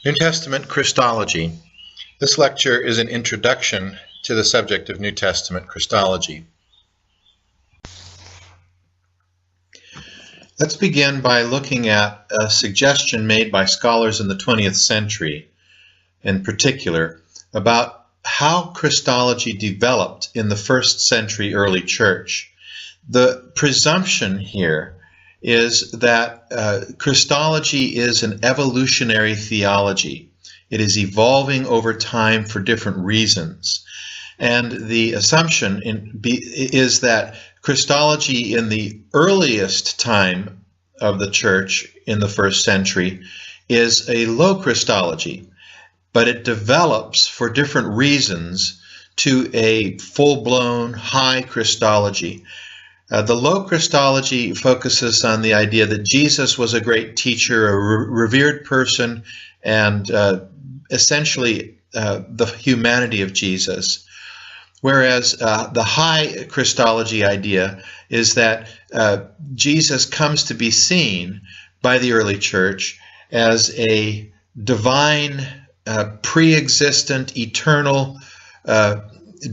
New Testament Christology. This lecture is an introduction to the subject of New Testament Christology. Let's begin by looking at a suggestion made by scholars in the 20th century, in particular, about how Christology developed in the first century early church. The presumption here is that Christology is an evolutionary theology. It is evolving over time for different reasons. And the assumption is that Christology in the earliest time of the church in the first century is a low Christology, but it develops for different reasons to a full-blown high Christology. The low Christology focuses on the idea that Jesus was a great teacher, a revered person, and essentially the humanity of Jesus. Whereas the high Christology idea is that Jesus comes to be seen by the early church as a divine, pre-existent, eternal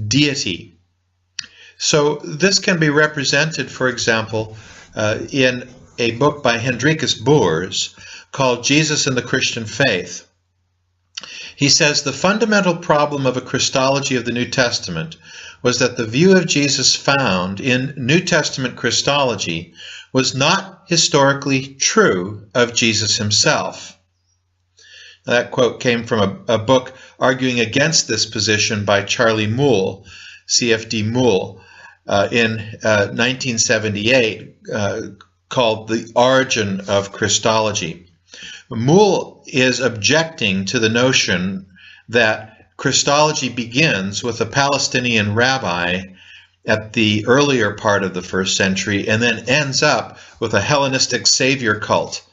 deity. So this can be represented, for example, in a book by Hendrikus Boers called Jesus and the Christian Faith. He says the fundamental problem of a Christology of the New Testament was that the view of Jesus found in New Testament Christology was not historically true of Jesus himself. That quote came from a book arguing against this position by Charlie Moule, C.F.D. Moule, in 1978, called The Origin of Christology. Moule is objecting to the notion that Christology begins with a Palestinian rabbi at the earlier part of the first century and then ends up with a Hellenistic savior cult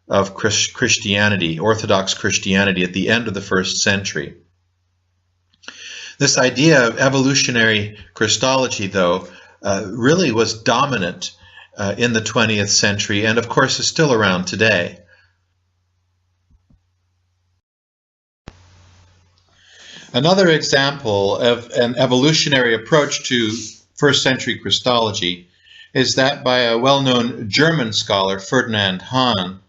of Christianity, Orthodox Christianity, at the end of the first century. This idea of evolutionary Christology, though, really was dominant in the 20th century and, of course, is still around today. Another example of an evolutionary approach to first century Christology is that by a well-known German scholar, Ferdinand Hahn.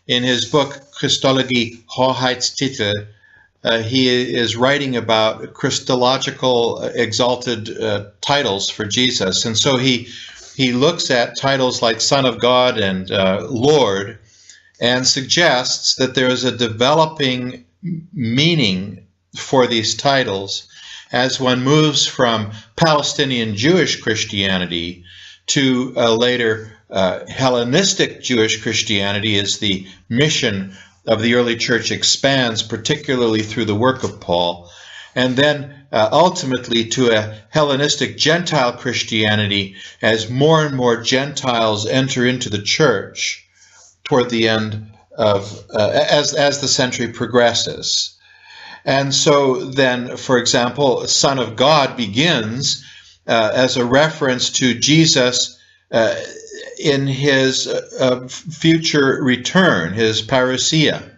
In his book Christologie Hoheitstitel, he is writing about Christological exalted titles for Jesus. And so he looks at titles like Son of God and Lord and suggests that there is a developing meaning for these titles as one moves from Palestinian Jewish Christianity to a later Hellenistic Jewish Christianity as the mission of the early church expands, particularly through the work of Paul, and then ultimately to a Hellenistic Gentile Christianity as more and more Gentiles enter into the church toward the end of, as the century progresses. And so then, for example, Son of God begins as a reference to Jesus in his future return, his parousia.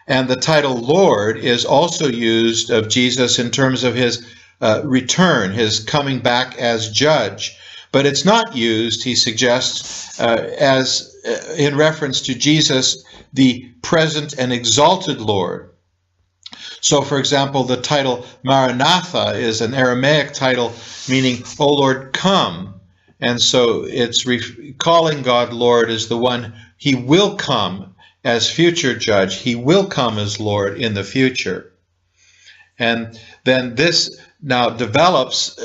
And the title Lord is also used of Jesus in terms of his return, his coming back as judge. But it's not used, he suggests, as in reference to Jesus, the present and exalted Lord. So, for example, the title Maranatha is an Aramaic title meaning, O Lord, come. And so it's calling God Lord as the one, he will come as future judge. He will come as Lord in the future. And then this now develops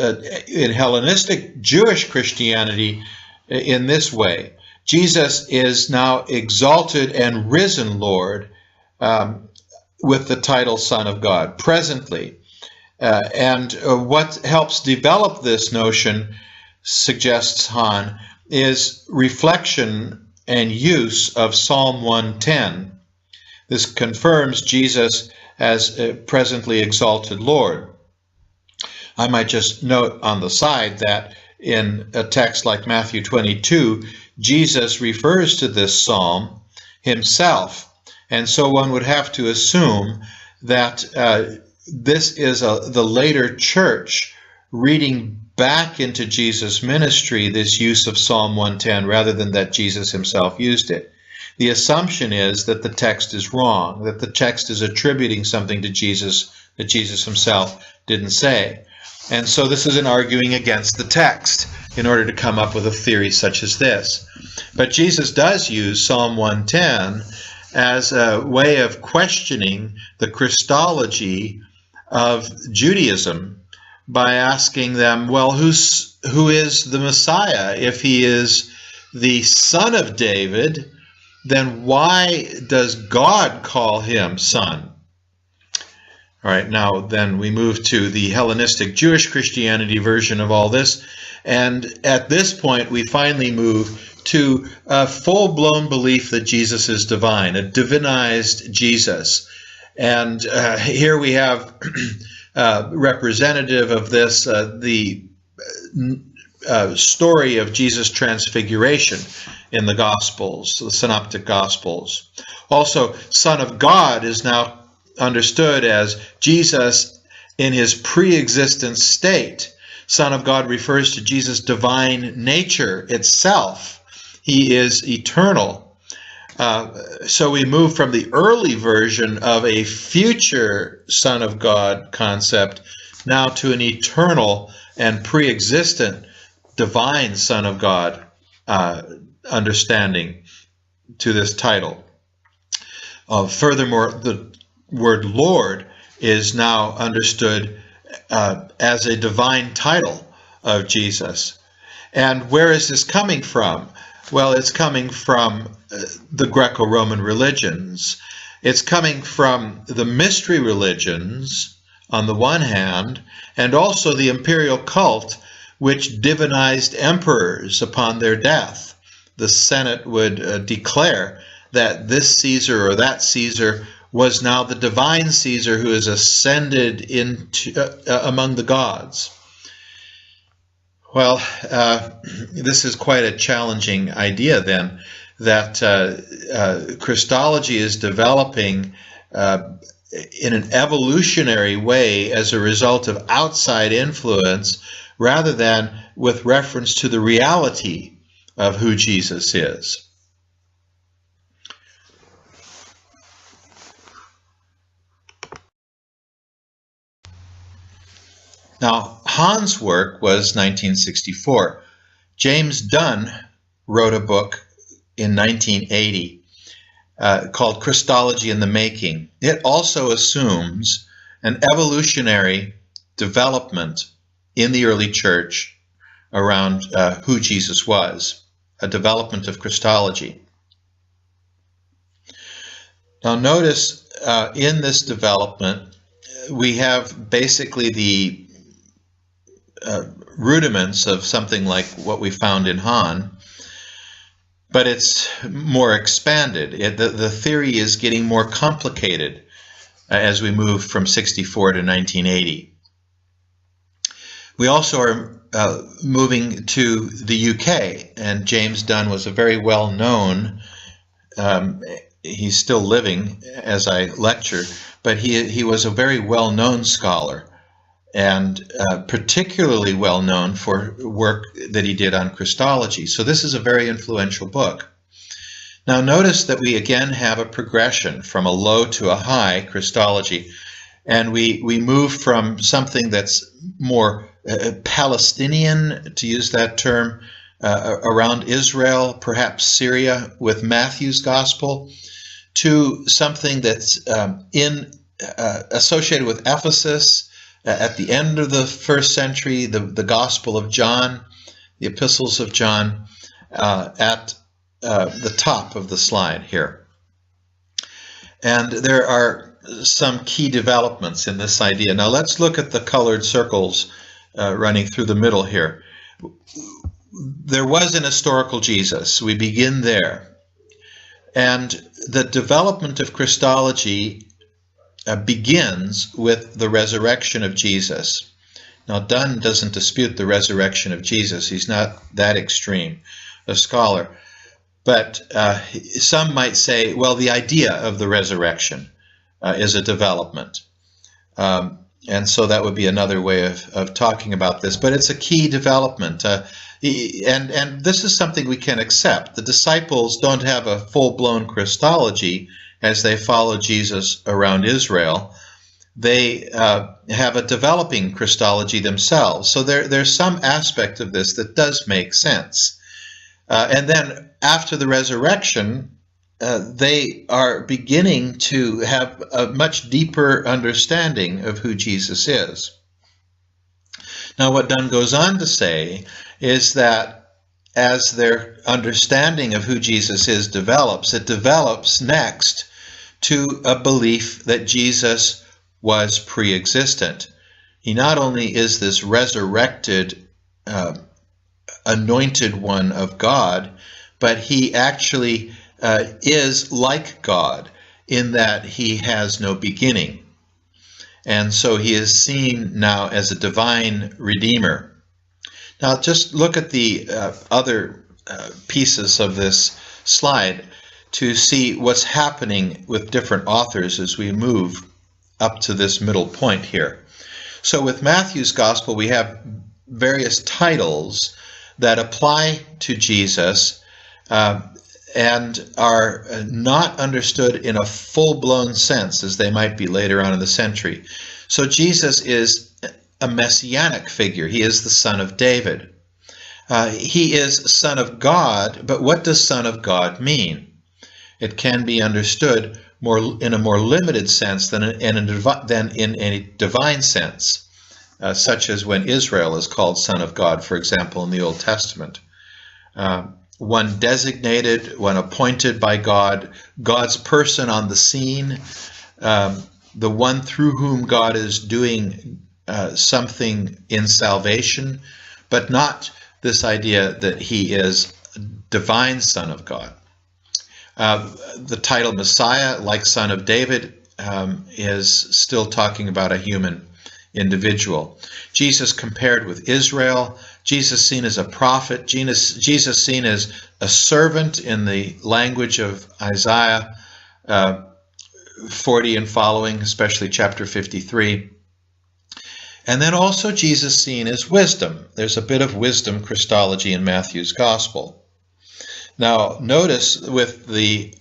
in Hellenistic Jewish Christianity in this way. Jesus is now exalted and risen Lord with the title Son of God, presently. And what helps develop this notion, suggests Hahn, is reflection and use of Psalm 110. This confirms Jesus as a presently exalted Lord. I might just note on the side that in a text like Matthew 22, Jesus refers to this psalm himself And so one would have to assume that this is the later church reading back into Jesus' ministry this use of Psalm 110 rather than that Jesus himself used it. The assumption is that the text is wrong, that the text is attributing something to Jesus that Jesus himself didn't say. And so this is an arguing against the text in order to come up with a theory such as this. But Jesus does use Psalm 110 as a way of questioning the Christology of Judaism by asking them, well, who is the Messiah? If he is the son of David, then why does God call him son? All right, now then we move to the Hellenistic Jewish Christianity version of all this. And at this point, we finally move to a full-blown belief that Jesus is divine, a divinized Jesus. And here we have representative of this, the story of Jesus' transfiguration in the Gospels, the Synoptic Gospels. Also, Son of God is now understood as Jesus in his pre-existent state. Son of God refers to Jesus' divine nature itself. He is eternal. So we move from the early version of a future Son of God concept now to an eternal and pre-existent divine Son of God understanding to this title. Furthermore, the word Lord is now understood as a divine title of Jesus. And where is this coming from? Well, it's coming from the Greco-Roman religions. It's coming from the mystery religions on the one hand, and also the imperial cult, which divinized emperors upon their death. The Senate would declare that this Caesar or that Caesar was now the divine Caesar who is ascended into among the gods. Well, this is quite a challenging idea then, that Christology is developing in an evolutionary way as a result of outside influence rather than with reference to the reality of who Jesus is. Now, Hahn's work was 1964. James Dunn wrote a book in 1980 called Christology in the Making. It also assumes an evolutionary development in the early church around who Jesus was, a development of Christology. Now notice in this development we have basically the rudiments of something like what we found in Hahn, but it's more expanded. The theory is getting more complicated as we move from 64 to 1980. We also are moving to the UK, and James Dunn was a very well-known, he's still living as I lecture, but he was a very well-known scholar, and particularly well known for work that he did on Christology. So this is a very influential book. Now notice that we again have a progression from a low to a high Christology, and we move from something that's more Palestinian, to use that term, around Israel, perhaps Syria, with Matthew's Gospel, to something that's associated with Ephesus, at the end of the first century, the Gospel of John, the Epistles of John, at the top of the slide here. And there are some key developments in this idea. Now let's look at the colored circles running through the middle here. There was an historical Jesus. We begin there. And the development of Christology begins with the resurrection of Jesus. Now, Dunn doesn't dispute the resurrection of Jesus. He's not that extreme a scholar. But some might say, well, the idea of the resurrection is a development. And so that would be another way of talking about this. But it's a key development. And this is something we can accept. The disciples don't have a full-blown Christology as they follow Jesus around Israel. They have a developing Christology themselves. So there's some aspect of this that does make sense. And then after the resurrection, they are beginning to have a much deeper understanding of who Jesus is. Now, what Dunn goes on to say is that as their understanding of who Jesus is develops, it develops next to a belief that Jesus was pre-existent. He not only is this resurrected, anointed one of God, but he actually is like God in that he has no beginning. And so he is seen now as a divine redeemer. Now just look at the other pieces of this slide to see what's happening with different authors as we move up to this middle point here. So with Matthew's Gospel, we have various titles that apply to Jesus and are not understood in a full-blown sense as they might be later on in the century. So Jesus is a messianic figure. He is the Son of David. He is Son of God, but what does Son of God mean? It can be understood in a more limited sense than in a divine sense, such as when Israel is called Son of God, for example, in the Old Testament. One designated, one appointed by God, God's person on the scene, the one through whom God is doing something in salvation, but not this idea that he is a divine Son of God. The title Messiah, like Son of David, is still talking about a human individual. Jesus compared with Israel, Jesus seen as a prophet, Jesus seen as a servant in the language of Isaiah 40 and following, especially chapter 53. And then also Jesus seen as wisdom. There's a bit of wisdom Christology in Matthew's Gospel. Now notice with the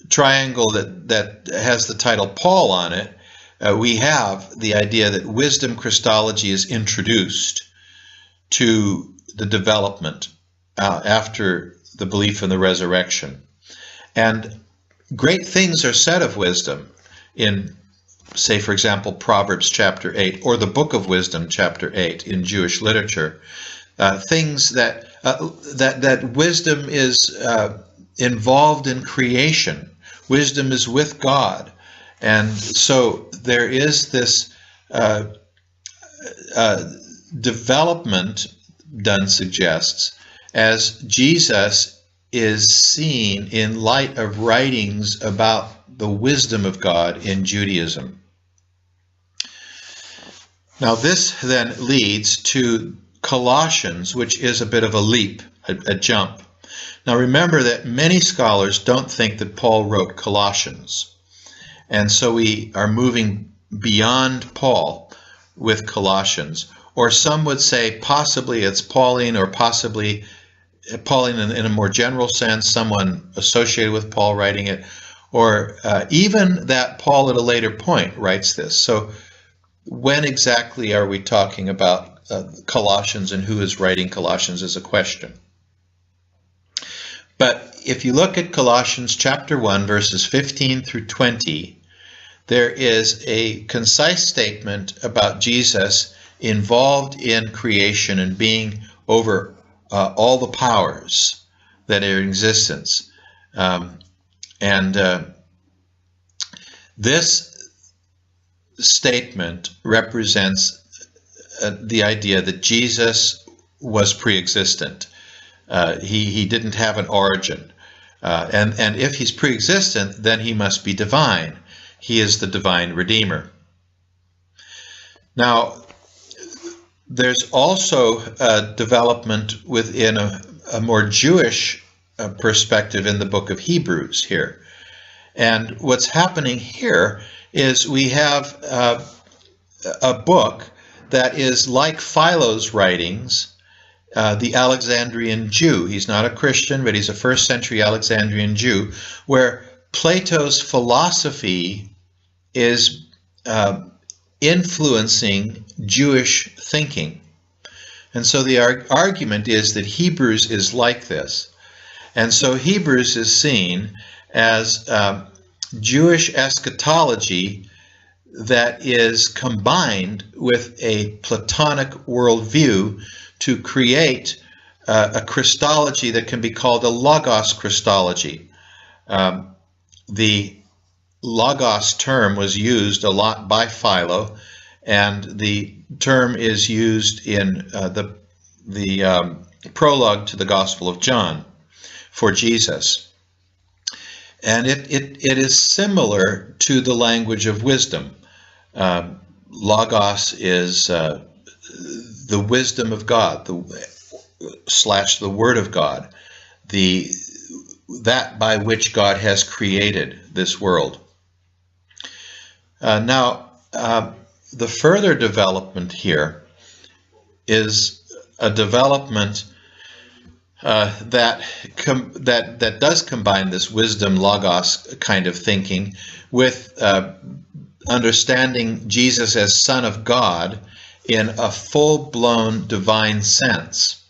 triangle that has the title Paul on it, we have the idea that wisdom Christology is introduced to the development after the belief in the resurrection. And great things are said of wisdom in, say, for example, Proverbs chapter 8, or the Book of Wisdom chapter 8 in Jewish literature. Things that wisdom is involved in creation. Wisdom is with God. And so there is this development, Dunn suggests, as Jesus is seen in light of writings about the wisdom of God in Judaism. Now this then leads to Colossians, which is a bit of a leap, a jump. Now remember that many scholars don't think that Paul wrote Colossians. And so we are moving beyond Paul with Colossians. Or some would say possibly it's Pauline, or possibly Pauline in a more general sense, someone associated with Paul writing it, or even that Paul at a later point writes this. So when exactly are we talking about Colossians, and who is writing Colossians is a question. But if you look at Colossians chapter 1, verses 15 through 20, there is a concise statement about Jesus involved in creation and being over all the powers that are in existence. This statement represents the idea that Jesus was pre-existent. He didn't have an origin. And if he's pre-existent, then he must be divine. He is the divine Redeemer. Now, there's also a development within a more Jewish perspective in the book of Hebrews here. And what's happening here is we have a book that is like Philo's writings, the Alexandrian Jew. He's not a Christian, but he's a first century Alexandrian Jew, where Plato's philosophy is influencing Jewish thinking. And so the argument is that Hebrews is like this. And so Hebrews is seen as Jewish eschatology that is combined with a Platonic worldview to create a Christology that can be called a Logos Christology. The Logos term was used a lot by Philo, and the term is used in the prologue to the Gospel of John for Jesus. And it is similar to the language of wisdom. Logos is the wisdom of God, the Word of God, that by which God has created this world. Now, the further development here is a development that does combine this wisdom logos kind of thinking with understanding Jesus as Son of God in a full-blown divine sense.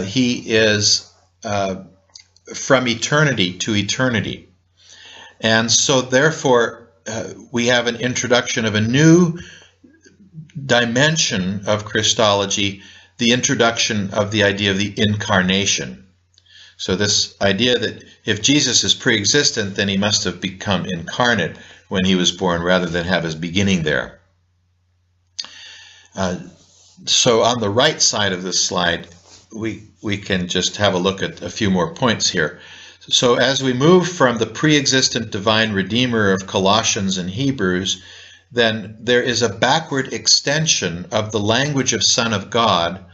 He is from eternity to eternity. And so therefore we have an introduction of a new dimension of Christology, the introduction of the idea of the incarnation. So this idea that if Jesus is pre-existent, then he must have become incarnate when he was born rather than have his beginning there. So on the right side of this slide, we can just have a look at a few more points here. So as we move from the pre-existent divine Redeemer of Colossians and Hebrews, then there is a backward extension of the language of Son of God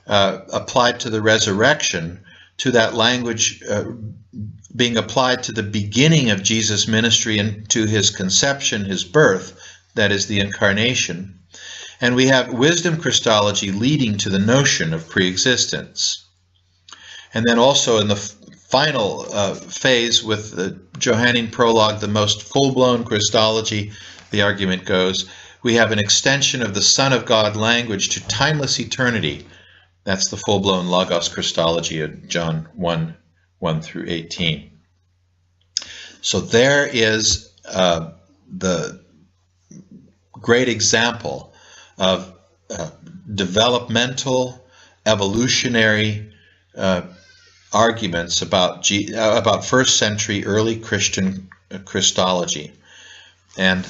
applied to the resurrection, to that language being applied to the beginning of Jesus' ministry and to his conception, his birth, that is the incarnation. And we have wisdom Christology leading to the notion of pre-existence. And then also in the final phase with the Johannine prologue, the most full-blown Christology, the argument goes, we have an extension of the Son of God language to timeless eternity. That's the full-blown Logos Christology of John 1 through 18. So there is the great example of developmental, evolutionary arguments about first century early Christian Christology, and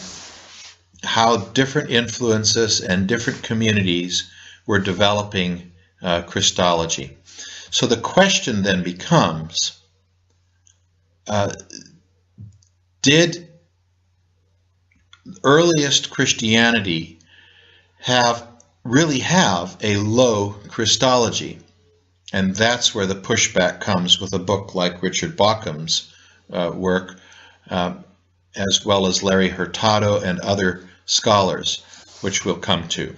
how different influences and different communities were developing Christology. So the question then becomes, did earliest Christianity really have a low Christology? And that's where the pushback comes with a book like Richard Bauckham's work, as well as Larry Hurtado and other scholars, which we'll come to.